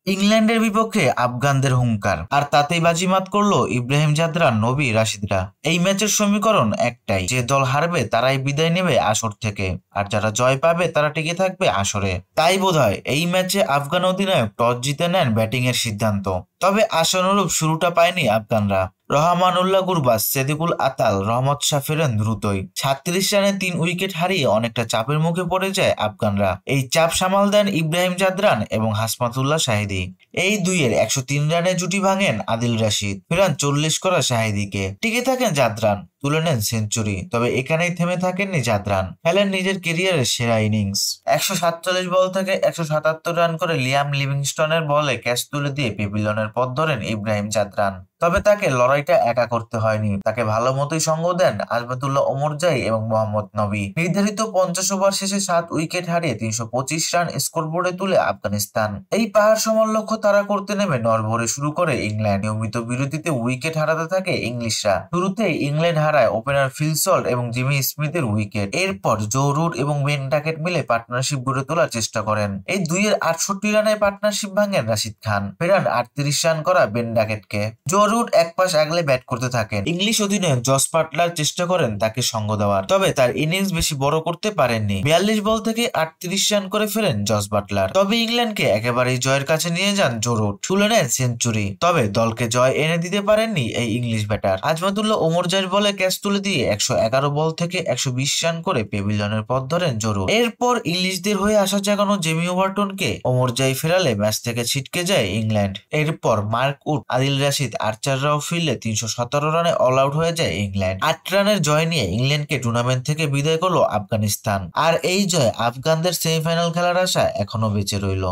ইংল্যান্ডের বিপক্ষে আফগানদের হুঙ্কার, আর তাতেই বাজিমাত করলো ইব্রাহিম জাদরান, নবী রাশিদরা। এই ম্যাচের সমীকরণ একটাই, যে দল হারবে তারাই বিদায় নেবে আসর থেকে, আর যারা জয় পাবে তারা টিকে থাকবে আসরে। তাই বোধহয় এই ম্যাচে আফগান অধিনায়ক টস জিতে নেন ব্যাটিং এর সিদ্ধান্ত। তবে আশানুরূপ শুরুটা পায়নি আফগানরা। রহমানুল্লাহ গুরবাজ, সেদিকুল আতাল, রহমত শাহ ফেরেন দ্রুতই। 36 রানে 3 উইকেট হারিয়ে অনেকটা চাপের মুখে পড়ে যায় আফগানরা। এই চাপ সামাল দেন ইব্রাহিম জাদরান এবং হাসমাতুল্লাহ শাহিদি। এই দুইয়ের 103 রানে জুটি ভাঙেন আদিল রাশিদ, ফেরান 40 করা শাহিদিকে। টিকে থাকেন জাদরান, তুলে নেন সেঞ্চুরি। তবে এখানেই থেমে থাকেননি জাদরান, খেলেন নিজের কেরিয়ারের সেরা ইনিংস। 147 বল থেকে 177 রান করে লিয়াম লিভিংস্টনের বলে ক্যাচ তুলে দিয়ে পেভিলিয়নের পথ ধরেন ইব্রাহিম জাদরান। তবে তাকে লড়াইটা একা করতে হয়নি, তাকে ভালো মতোই সঙ্গ দেন আজমাতুল্লাহ ওমরজাই এবং মোহাম্মদ নবী। নির্ধারিত 50 ওভার শেষে 7 উইকেট হারিয়ে 325 রান স্কোরবোর্ডে তুলে আফগানিস্তান। এই পাহাড় সমান লক্ষ্য তারা করতে নেমে নড়বড়ে শুরু করে ইংল্যান্ড। নিয়মিত বিরতিতে উইকেট হারাতে থাকে ইংলিশরা। শুরুতেই ইংল্যান্ড হারায় ওপেনার ফিল সল্ট এবং জিমি স্মিথের উইকেট। এরপর জো রুট এবং বেন ডাকেট মিলে পার্টনারশিপ গড়ে তোলার চেষ্টা করেন। এই দুইয়ের 68 রানের পার্টনারশিপ ভাঙেন রাশিদ খান, ফেরান 38 রান করা বেন ডাকেটকে। জো রুট এক পাশ আগলে ব্যাট করতে থাকেন। ইংলিশ অধিনায়ক জস বাটলার চেষ্টা করেন তাকে সঙ্গ দেওয়ার, তবে তার ইনিংস বেশি বড় করতে পারেননি। 42 বল থেকে 38 রান করে ফেরেন জস বাটলার। তবে ইংল্যান্ডকে একেবারেই জয়ের কাছে নিয়ে যান জো রুট, তুলে নেন সেঞ্চুরি। তবে দলকে জয় এনে দিতে পারেননি এই ইংলিশ ব্যাটার। আজমাতুল্লাহ ওমরজাইর বলে ক্যাচ তুলে দিয়ে 111 বল থেকে 120 রান করে পেভিলিয়নের পথ ধরেন জো রুট। এরপর ইংলিশদের হয়ে আশা জাগানো জেমি ওভারটনকে ওমরজাই ফেরালে ম্যাচ থেকে ছিটকে যায় ইংল্যান্ড। এরপর মার্ক উড, আদিল রাশিদ, আর্চাররাও ফিরলে 317 রানে অল আউট হয়ে যায় ইংল্যান্ড। 8 রানের জয় নিয়ে ইংল্যান্ডকে টুর্নামেন্ট থেকে বিদায় করলো আফগানিস্তান। আর এই জয় আফগানদের সেমিফাইনাল খেলার আশা এখনো বেঁচে রইল।